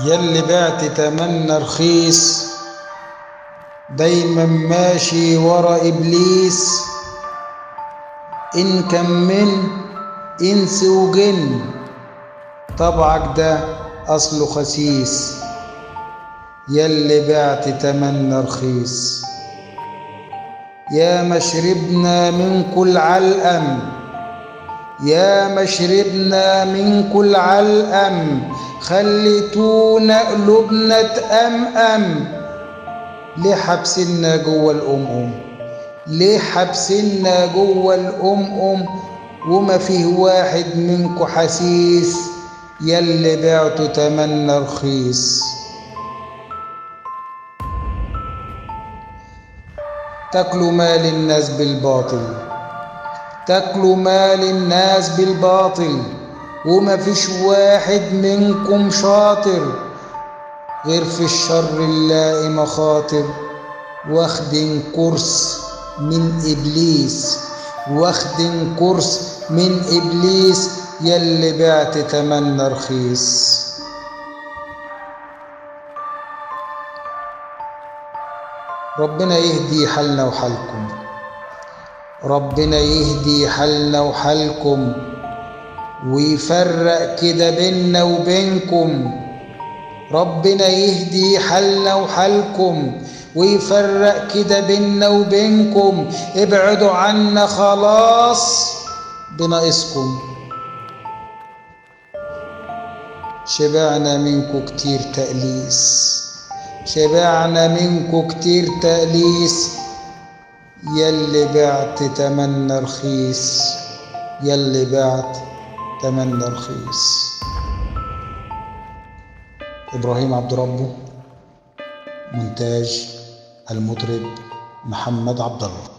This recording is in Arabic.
يلي بعت تمنى رخيص، دايما ماشي ورا إبليس، إن كان من إنس وجن طبعك ده أصله خسيس. يلي بعت تمنى رخيص، يا مشربنا من كل علقم، يا مشربنا من كل علقم، خليتونا قلوبنا تأمأم. ليه حبسنا جوه الأمم؟ ليه حبسنا جوه الأمم وما فيه واحد منكو حسيس؟ يلي بعتوا تمنى رخيص. تاكلوا مال الناس بالباطل، تاكلوا مال الناس بالباطل، وما فيش واحد منكم شاطر، غير في الشر نلاقي مخاطر. واخدين كورس من إبليس، واخدين كورس من إبليس. يلي بعت تمنى رخيص. ربنا يهدي حالنا وحالكم، ربنا يهدي حالنا وحالكم، ويفرق كده بينا وبينكم. ربنا يهدي حالنا وحالكم، ويفرق كده بينا وبينكم. ابعدوا عنا خلاص بناقصكم. شبعنا منكو كتير تقليس، شبعنا منكو كتير تقليس. يلي بعت تمنى رخيص، يلي بعت تمنى رخيص. إبراهيم عبد ربه، مونتاج المطرب محمد عبد الله.